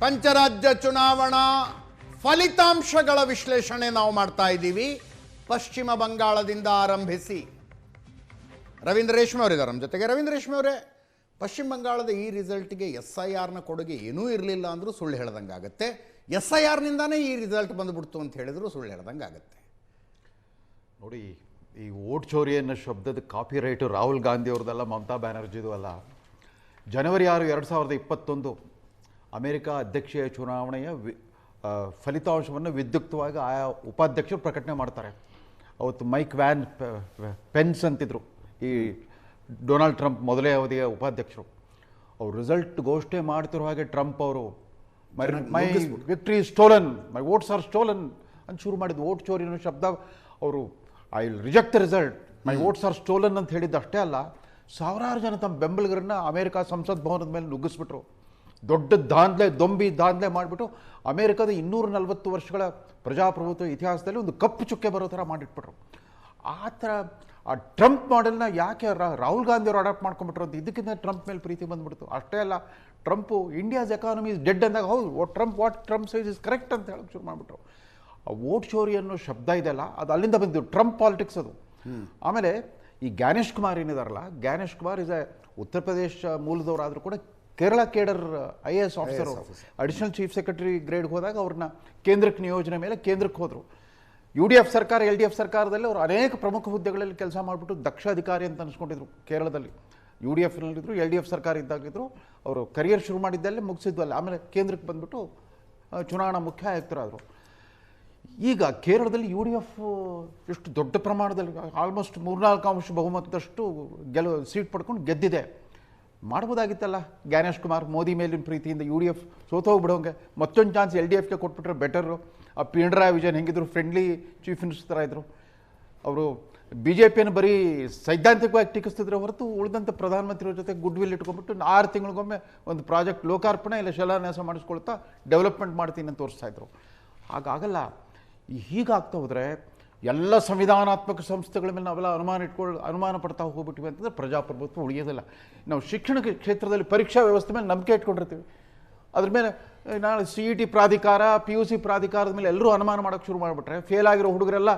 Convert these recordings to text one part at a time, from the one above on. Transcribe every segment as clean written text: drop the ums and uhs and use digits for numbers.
ಪಂಚರಾಜ್ಯ ಚುನಾವಣಾ ಫಲಿತಾಂಶಗಳ ವಿಶ್ಲೇಷಣೆ ನಾವು ಮಾಡ್ತಾ ಇದ್ದೀವಿ. ಪಶ್ಚಿಮ ಬಂಗಾಳದಿಂದ ಆರಂಭಿಸಿ ರವೀಂದ್ರ ರೇಷ್ಮೆ ಅವರಿದ್ದಾರೆ ನಮ್ಮ ಜೊತೆಗೆ. ರವೀಂದ್ರ ರೇಷ್ಮೆ ಅವರೇ, ಪಶ್ಚಿಮ ಬಂಗಾಳದ ಈ ರಿಸಲ್ಟ್ಗೆ SIRನ ಕೊಡುಗೆ ಏನೂ ಇರಲಿಲ್ಲ ಅಂದರೂ ಸುಳ್ಳು ಹೇಳ್ದಂಗೆ ಆಗುತ್ತೆ. SIRನಿಂದಾನೇ ಈ ರಿಸಲ್ಟ್ ಬಂದುಬಿಡ್ತು ಅಂತ ಹೇಳಿದ್ರು ಸುಳ್ಳು ಹೇಳ್ದಂಗೆ ಆಗುತ್ತೆ. ನೋಡಿ, ಈ ವೋಟ್ ಚೋರಿ ಅನ್ನೋ ಶಬ್ದದ ಕಾಪಿ ರೈಟು ರಾಹುಲ್ ಗಾಂಧಿ ಅವ್ರದ್ದಲ್ಲ, ಮಮತಾ ಬ್ಯಾನರ್ಜಿದು ಅಲ್ಲ. ಜನವರಿ 6, 2021 ಅಮೆರಿಕ ಅಧ್ಯಕ್ಷೀಯ ಚುನಾವಣೆಯ ಫಲಿತಾಂಶವನ್ನು ವಿದ್ಯುಕ್ತವಾಗಿ ಆಯಾ ಉಪಾಧ್ಯಕ್ಷರು ಪ್ರಕಟಣೆ ಮಾಡ್ತಾರೆ. ಅವತ್ತು ಮೈಕ್ ಪೆನ್ಸ್ ಅಂತಿದ್ರು ಈ ಡೊನಾಲ್ಡ್ ಟ್ರಂಪ್ ಮೊದಲೇ ಅವಧಿಯ ಉಪಾಧ್ಯಕ್ಷರು. ಅವರು ರಿಸಲ್ಟ್ ಘೋಷಣೆ ಮಾಡ್ತಿರೋ ಹಾಗೆ ಟ್ರಂಪ್ ಅವರು my victory stolen, my votes are stolen ಅಂತ ಶುರು ಮಾಡಿದ್ದು. ವೋಟ್ ಚೋರಿ ಅನ್ನೋ ಶಬ್ದ ಅವರು I will reject the result, my votes are stolen ಅಂತ ಹೇಳಿದ್ದು ಅಷ್ಟೇ ಅಲ್ಲ, ಸಾವಿರಾರು ಜನ ತಮ್ಮ ಬೆಂಬಲಿಗರನ್ನ ಅಮೆರಿಕ ಸಂಸತ್ ಭವನದ ಮೇಲೆ ನುಗ್ಗಿಸ್ಬಿಟ್ರು. ದೊಡ್ಡ ದೊಂಬಿ ದಾಂಧಲೆ ಮಾಡಿಬಿಟ್ಟು ಅಮೆರಿಕದ 240 ವರ್ಷಗಳ ಪ್ರಜಾಪ್ರಭುತ್ವ ಇತಿಹಾಸದಲ್ಲಿ ಒಂದು ಕಪ್ಪು ಚುಕ್ಕೆ ಬರೋ ಥರ ಮಾಡಿಟ್ಬಿಟ್ರು. ಆ ಥರ ಆ ಟ್ರಂಪ್ ಮಾಡೆಲ್ನ ಯಾಕೆ ರಾಹುಲ್ ಗಾಂಧಿ ಅವರು ಅಡಾಪ್ಟ್ ಮಾಡ್ಕೊಂಡ್ಬಿಟ್ರು ಅಂತ ಇದಕ್ಕಿಂತ ಟ್ರಂಪ್ ಮೇಲೆ ಪ್ರೀತಿ ಬಂದ್ಬಿಡ್ತು. ಅಷ್ಟೇ ಅಲ್ಲ, Trump India's economy is dead ಅಂದಾಗ ಹೌದು what Trump size is correct ಅಂತ ಹೇಳಕ್ಕೆ ಶುರು ಮಾಡಿಬಿಟ್ರು. ಆ ವೋಟ್ ಚೋರಿ ಅನ್ನೋ ಶಬ್ದ ಇದೆಯಲ್ಲ, ಅದು ಅಲ್ಲಿಂದ ಬಂದಿದ್ದು, ಟ್ರಂಪ್ ಪಾಲಿಟಿಕ್ಸ್ ಅದು. ಆಮೇಲೆ ಈ ಜ್ಞಾನೇಶ್ ಕುಮಾರ್ ಏನಿದಾರಲ್ಲ, ಜ್ಞಾನೇಶ್ ಕುಮಾರ್ ಇಸ್ ಉತ್ತರ ಪ್ರದೇಶ ಮೂಲದವರಾದರೂ ಕೂಡ Kerala cadre IAS officer, additional chief secretary ಗ್ರೇಡ್ಗೆ ಹೋದಾಗ ಅವ್ರನ್ನ ಕೇಂದ್ರಕ್ಕೆ ನಿಯೋಜನೆ ಮೇಲೆ ಕೇಂದ್ರಕ್ಕೆ ಹೋದರು. UDF ಸರ್ಕಾರ, LDF ಸರ್ಕಾರದಲ್ಲಿ ಅವರು ಅನೇಕ ಪ್ರಮುಖ ಹುದ್ದೆಗಳಲ್ಲಿ ಕೆಲಸ ಮಾಡಿಬಿಟ್ಟು ದಕ್ಷ ಅಧಿಕಾರಿ ಅಂತ ಅನ್ಸ್ಕೊಂಡಿದ್ರು. ಕೇರಳದಲ್ಲಿ UDFನಲ್ಲಿದ್ದರು, LDF ಸರ್ಕಾರ ಇದ್ದಾಗಿದ್ದರು. ಅವರು ಕರಿಯರ್ ಶುರು ಮಾಡಿದ್ದಲ್ಲೇ ಮುಗಿಸಿದ್ವಲ್ಲ, ಆಮೇಲೆ ಕೇಂದ್ರಕ್ಕೆ ಬಂದುಬಿಟ್ಟು ಚುನಾವಣಾ ಮುಖ್ಯ ಆಯುಕ್ತರಾದರು. ಈಗ ಕೇರಳದಲ್ಲಿ UDF ಎಷ್ಟು ದೊಡ್ಡ ಪ್ರಮಾಣದಲ್ಲಿ ಆಲ್ಮೋಸ್ಟ್ 3-4 ಅಂಶ ಬಹುಮತದಷ್ಟು ಸೀಟ್ ಪಡ್ಕೊಂಡು ಗೆದ್ದಿದೆ. ಮಾಡ್ಬೋದಾಗಿತ್ತಲ್ಲ ಜ್ಞಾನೇಶ್ ಕುಮಾರ್, ಮೋದಿ ಮೇಲಿನ ಪ್ರೀತಿಯಿಂದ UDF ಸೋತೋಗ್ಬಿಡೋಂಗೆ ಮತ್ತೊಂದು ಚಾನ್ಸ್ LDFಗೆ ಕೊಟ್ಬಿಟ್ರೆ ಬೆಟರು. ಆ ಪಿಣರಾಯಿ ವಿಜಯನ್ ಹೆಂಗಿದ್ರು, ಫ್ರೆಂಡ್ಲಿ ಚೀಫ್ ಮಿನಿಸ್ಟರ್ ಥರ ಇದ್ದರು. ಅವರು BJPಯನ್ನು ಬರೀ ಸೈದ್ಧಾಂತಿಕವಾಗಿ ಟೀಕಿಸ್ತಿದ್ರೆ ಹೊರತು ಉಳಿದಂಥ ಪ್ರಧಾನಮಂತ್ರಿಯವ್ರ ಜೊತೆ ಗುಡ್ ವಿಲ್ ಇಟ್ಕೊಂಡ್ಬಿಟ್ಟು 6 ತಿಂಗಳಿಗೊಮ್ಮೆ ಒಂದು ಪ್ರಾಜೆಕ್ಟ್ ಲೋಕಾರ್ಪಣೆ ಇಲ್ಲ ಶಿಲಾನ್ಯಾಸ ಮಾಡಿಸ್ಕೊಳ್ತಾ ಡೆವಲಪ್ಮೆಂಟ್ ಮಾಡ್ತೀನಿ ಅಂತ ತೋರಿಸ್ತಾಯಿದ್ರು. ಹಾಗಾಗಲ್ಲ. ಹೀಗಾಗ್ತಾ ಹೋದರೆ ಎಲ್ಲ ಸಂವಿಧಾನಾತ್ಮಕ ಸಂಸ್ಥೆಗಳ ಮೇಲೆ ನಾವೆಲ್ಲ ಅನುಮಾನ ಪಡ್ತಾ ಹೋಗ್ಬಿಟ್ಟಿವಿ ಅಂತಂದರೆ ಪ್ರಜಾಪ್ರಭುತ್ವ ಉಳಿಯೋದಿಲ್ಲ. ನಾವು ಶಿಕ್ಷಣ ಕ್ಷೇತ್ರದಲ್ಲಿ ಪರೀಕ್ಷಾ ವ್ಯವಸ್ಥೆ ಮೇಲೆ ನಂಬಿಕೆ ಇಟ್ಕೊಂಡಿರ್ತೀವಿ. ಅದ್ರ ಮೇಲೆ ನಾಳೆ CET ಪ್ರಾಧಿಕಾರ, PUC ಪ್ರಾಧಿಕಾರದ ಮೇಲೆ ಎಲ್ಲರೂ ಅನುಮಾನ ಮಾಡೋಕ್ಕೆ ಶುರು ಮಾಡಿಬಿಟ್ರೆ, ಫೇಲ್ ಆಗಿರೋ ಹುಡುಗರೆಲ್ಲ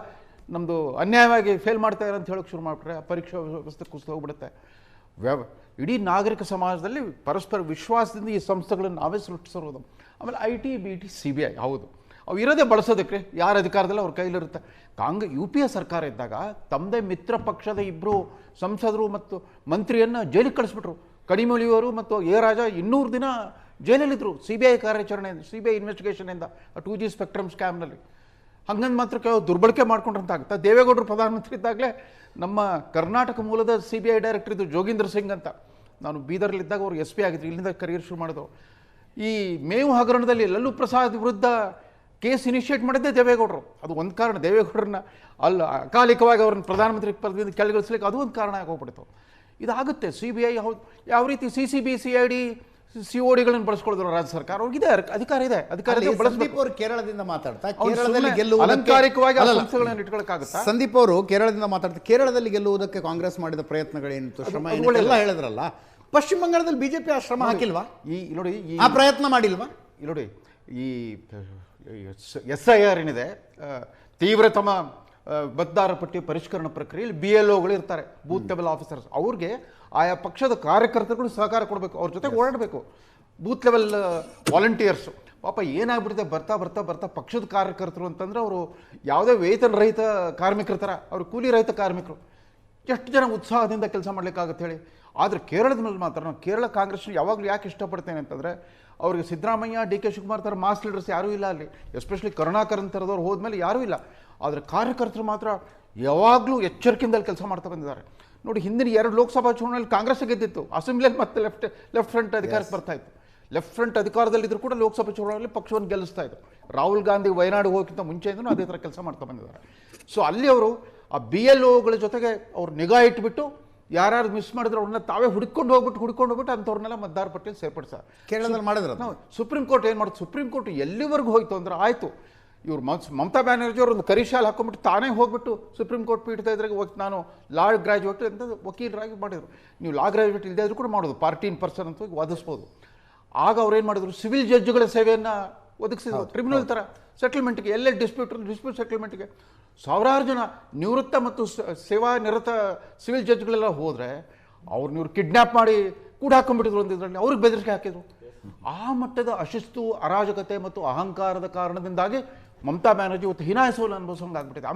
ನಮ್ಮದು ಅನ್ಯಾಯವಾಗಿ ಫೇಲ್ ಮಾಡ್ತಾರೆ ಅಂತ ಹೇಳೋಕ್ಕೆ ಶುರು ಮಾಡಿಬಿಟ್ರೆ ಆ ಪರೀಕ್ಷಾ ವ್ಯವಸ್ಥೆ ಕುಸಿದು ಹೋಗ್ಬಿಡುತ್ತೆ. ಇಡೀ ನಾಗರಿಕ ಸಮಾಜದಲ್ಲಿ ಪರಸ್ಪರ ವಿಶ್ವಾಸದಿಂದ ಈ ಸಂಸ್ಥೆಗಳನ್ನು ನಾವೇ ಸೃಷ್ಟಿಸಿರೋದು. ಆಮೇಲೆ IT, BT, CBI ಹೌದು, ಅವು ಇರೋದೇ ಬಳಸೋದಕ್ಕೆ ಯಾರ ಅಧಿಕಾರದಲ್ಲಿ ಅವ್ರ ಕೈಲಿರುತ್ತೆ. UPA ಸರ್ಕಾರ ಇದ್ದಾಗ ತಮ್ಮದೇ ಮಿತ್ರ ಪಕ್ಷದ 2 ಸಂಸದರು ಮತ್ತು ಮಂತ್ರಿಯನ್ನು ಜೈಲಿಗೆ ಕಳಿಸ್ಬಿಟ್ರು. ಕಡಿಮೊಳಿಯವರು ಮತ್ತು ರಾಜ 200 ದಿನ ಜೈಲಲ್ಲಿದ್ದರು CBI ಕಾರ್ಯಾಚರಣೆಯಿಂದ, CBI ಇನ್ವೆಸ್ಟಿಗೇಷನಿಂದ, 2G ಸ್ಪೆಕ್ಟ್ರಮ್ ಸ್ಕ್ಯಾಮ್ನಲ್ಲಿ. ಹಂಗಂದು ಮಾತ್ರ ದುರ್ಬಳಕೆ ಮಾಡ್ಕೊಂಡ್ರಂತಾಗುತ್ತೆ. ದೇವೇಗೌಡರು ಪ್ರಧಾನಮಂತ್ರಿ ಇದ್ದಾಗಲೇ ನಮ್ಮ ಕರ್ನಾಟಕ ಮೂಲದ CBI ಡೈರೆಕ್ಟರ್ ಇದ್ದು ಜೋಗೀಂದ್ರ ಸಿಂಗ್ ಅಂತ, ನಾನು ಬೀದರ್ಲಿದ್ದಾಗ ಅವರು SP ಆಗಿದ್ರು, ಇಲ್ಲಿಂದ ಕರಿಯರ್ ಶುರು ಮಾಡಿದ್ರು. ಈ ಮೇವು ಹಗರಣದಲ್ಲಿ ಲಲ್ಲೂ ಪ್ರಸಾದ್ ವಿರುದ್ಧ ಕೇಸ್ ಇನಿಷಿಯೇಟ್ ಮಾಡಿದ್ದೇ ದೇವೇಗೌಡರು. ಅದು ಒಂದು ಕಾರಣ, ದೇವೇಗೌಡರನ್ನ ಅಕಾಲಿಕವಾಗಿ ಅವ್ರನ್ನ ಪ್ರಧಾನಮಂತ್ರಿ ಪದವಿಯಿಂದ ಕೆಳಗಿಳಿಸ್ಲಿಕ್ಕೆ ಅದು ಒಂದು ಕಾರಣ ಆಗೋಗ್ಬಿಡ್ತು. ಇದಾಗುತ್ತೆ. CBI ಹೌದು, ಯಾವ ರೀತಿ CCB, CID, CODಗಳನ್ನು ಬಳಸ್ಕೊಳಿದ್ರು ರಾಜ್ಯ ಸರ್ಕಾರ, ಅವ್ರಿಗಿದೆ ಅಧಿಕಾರ ಇದೆ. ಸಂದೀಪ್ ಅವರು ಕೇರಳದಿಂದ ಮಾತಾಡ್ತಾ ಕೇರಳದಲ್ಲಿ ಅಲಂಕಾರಿಕವಾಗಿ ಸಂಸ್ಥೆಗಳನ್ನು ಇಟ್ಕೊಳ್ಳೋಕ್ಕಾಗುತ್ತಾ? ಸಂದೀಪ್ ಅವರು ಕೇರಳದಿಂದ ಮಾತಾಡ್ತಾ ಕೇರಳದಲ್ಲಿ ಗೆಲ್ಲುವುದಕ್ಕೆ ಕಾಂಗ್ರೆಸ್ ಮಾಡಿದ ಪ್ರಯತ್ನಗಳೇನಿತ್ತು, ಶ್ರಮ ಎಲ್ಲ ಹೇಳಿದ್ರಲ್ಲ, ಪಶ್ಚಿಮ ಬಂಗಾಳದಲ್ಲಿ BJP ಆ ಶ್ರಮ ಹಾಕಿಲ್ವಾ? ನೋಡಿ, ಆ ಪ್ರಯತ್ನ ಮಾಡಿಲ್ವಾ? ನೋಡಿ, ಈ SIR ಏನಿದೆ, ತೀವ್ರತಮ ಮತದಾರ ಪಟ್ಟಿ ಪರಿಷ್ಕರಣಾ ಪ್ರಕ್ರಿಯೆಯಲ್ಲಿ BLOಗಳು ಇರ್ತಾರೆ, ಬೂತ್ ಲೆವೆಲ್ ಆಫೀಸರ್ಸ್. ಅವ್ರಿಗೆ ಆಯಾ ಪಕ್ಷದ ಕಾರ್ಯಕರ್ತರುಗಳು ಸಹಕಾರ ಕೊಡಬೇಕು, ಅವ್ರ ಜೊತೆ ಓಡಾಡಬೇಕು. ಬೂತ್ ಲೆವೆಲ್ ವಾಲಂಟಿಯರ್ಸು ಪಾಪ ಏನಾಗ್ಬಿಡುತ್ತೆ, ಬರ್ತಾ ಬರ್ತಾ ಬರ್ತಾ ಪಕ್ಷದ ಕಾರ್ಯಕರ್ತರು ಅಂತಂದರೆ ಅವರು ಯಾವುದೇ ವೇತನ ರಹಿತ ಕಾರ್ಮಿಕರ ಥರ, ಅವರು ಕೂಲಿ ರಹಿತ ಕಾರ್ಮಿಕರು. ಎಷ್ಟು ಜನ ಉತ್ಸಾಹದಿಂದ ಕೆಲಸ ಮಾಡ್ಲಿಕ್ಕಾಗತ್ತೆ ಹೇಳಿ. ಆದರೆ ಕೇರಳದ ಮೇಲೆ ಮಾತ್ರ ನಾನು ಕೇರಳ ಕಾಂಗ್ರೆಸ್ನ ಯಾವಾಗಲೂ ಯಾಕೆ ಇಷ್ಟಪಡ್ತೇನೆ ಅಂತಂದರೆ, ಅವ್ರಿಗೆ ಸಿದ್ದರಾಮಯ್ಯ, DK ಶಿವಕುಮಾರ್ ಥರ ಮಾಸ್ ಲೀಡರ್ಸ್ ಯಾರೂ ಇಲ್ಲ ಅಲ್ಲಿ, ಎಸ್ಪೆಷಲಿ ಕರುಣಾಕರನ್ ಥರದವ್ರು ಹೋದ್ಮೇಲೆ ಯಾರೂ ಇಲ್ಲ. ಆದರೆ ಕಾರ್ಯಕರ್ತರು ಮಾತ್ರ ಯಾವಾಗಲೂ ಎಚ್ಚರಿಕೆಯಿಂದಲ್ಲಿ ಕೆಲಸ ಮಾಡ್ತಾ ಬಂದಿದ್ದಾರೆ. ನೋಡಿ, ಹಿಂದಿನ 2 ಲೋಕಸಭಾ ಚುನಾವಣೆಯಲ್ಲಿ ಕಾಂಗ್ರೆಸ್ ಗೆದ್ದಿತ್ತು, ಅಸೆಂಬ್ಲಿಯಲ್ಲಿ ಮತ್ತೆ ಲೆಫ್ಟ್ ಫ್ರಂಟ್ ಅಧಿಕಾರಕ್ಕೆ ಬರ್ತಾ ಇತ್ತು. ಲೆಫ್ಟ್ ಫ್ರಂಟ್ ಅಧಿಕಾರದಲ್ಲಿದ್ದರೂ ಕೂಡ ಲೋಕಸಭಾ ಚುನಾವಣೆಯಲ್ಲಿ ಪಕ್ಷವನ್ನು ಗೆಲ್ಲಿಸ್ತಾ ಇತ್ತು. ರಾಹುಲ್ ಗಾಂಧಿ ವಯನಾಡು ಹೋಗೋಕ್ಕಿಂತ ಮುಂಚೆಯಿಂದಲೂ ಅದೇ ಥರ ಕೆಲಸ ಮಾಡ್ತಾ ಬಂದಿದ್ದಾರೆ. ಸೊ ಅಲ್ಲಿ ಅವರು ಆ BLOಗಳ ಜೊತೆಗೆ ಅವ್ರು ನಿಗಾ ಇಟ್ಬಿಟ್ಟು ಯಾರು ಮಿಸ್ ಮಾಡಿದ್ರು ಅವ್ರನ್ನ ತಾವೇ ಹುಡ್ಕೊಂಡು ಹೋಗ್ಬಿಟ್ಟು ಅಂಥವ್ರನ್ನೆಲ್ಲ ಮತದಾರ ಪಟ್ಟಿಯಲ್ಲಿ ಸೇರ್ಪಡಿಸ್ತಾರೆ. ಕೇರಳದಲ್ಲಿ ಮಾಡಿದ್ರೆ ನಾವು ಸುಪ್ರೀಂ ಕೋರ್ಟ್ ಏನು ಮಾಡುತ್ತೆ, ಸುಪ್ರೀಂ ಕೋರ್ಟ್ ಎಲ್ಲಿವರೆಗೂ ಹೋಯ್ತು ಅಂದ್ರೆ ಆಯಿತು, ಇವ್ರು ಮಮತಾ ಬ್ಯಾನರ್ಜಿ ಅವರು ಒಂದು ಕರಿಶಾಲೆ ಹಾಕೊಂಡ್ಬಿಟ್ಟು ತಾನೇ ಹೋಗ್ಬಿಟ್ಟು ಸುಪ್ರೀಂ ಕೋರ್ಟ್ ಪೀಠದ ಇದ್ರಾಗ ನಾನು ಲಾ ಗ್ರಾಜ್ಯುಯೇಟ್ ಅಂತ ವಕೀಲರಾಗಿ ಮಾಡಿದರು. ನೀವು ಲಾ ಗ್ರಾಜ್ಯುಯೇಟ್ ಇಲ್ಲದೇ ಇದ್ರೂ ಕೂಡ ಮಾಡೋದು, ಪಾರ್ಟಿ ಇನ್ ಪರ್ಸನ್ ಅಂತ ಹೋಗಿ ವಾದಿಸ್ಬೋದು. ಆಗ ಅವ್ರೇನು ಮಾಡಿದ್ರು, ಸಿವಿಲ್ ಜಡ್ಜ್ಗಳ ಸೇವೆಯನ್ನು ಒದಗಿಸಿದ್ರು, ಟ್ರಿಬ್ಯುನಲ್ ಥರ ಸೆಟಲ್ಮೆಂಟ್ಗೆ, ಎಲ್ಲೇ ಡಿಸ್ಪ್ಯೂಟ್ ಸೆಟಲ್ಮೆಂಟ್ಗೆ ಸಾವಿರಾರು ಜನ ನಿವೃತ್ತ ಮತ್ತು ಸೇವಾ ನಿರತ ಸಿವಿಲ್ ಜಡ್ಜ್ಗಳೆಲ್ಲ ಹೋದರೆ ಇವ್ರು ಕಿಡ್ನ್ಯಾಪ್ ಮಾಡಿ ಕೂಡ ಹಾಕೊಂಡ್ಬಿಟ್ಟಿದ್ರು ಅಂತ ಇದರಲ್ಲಿ, ಅವ್ರಿಗೆ ಬೆದರಿಕೆ ಹಾಕಿದ್ರು. ಆ ಮಟ್ಟದ ಅಶಿಸ್ತು, ಅರಾಜಕತೆ ಮತ್ತು ಅಹಂಕಾರದ ಕಾರಣದಿಂದಾಗಿ ಮಮತಾ ಬ್ಯಾನರ್ಜಿ ಇವತ್ತು ಹೀನಾಯಸೋಲು ಅನುಭವಿಸೋಂಗಾಗ್ಬಿಟ್ಟಿದೆ.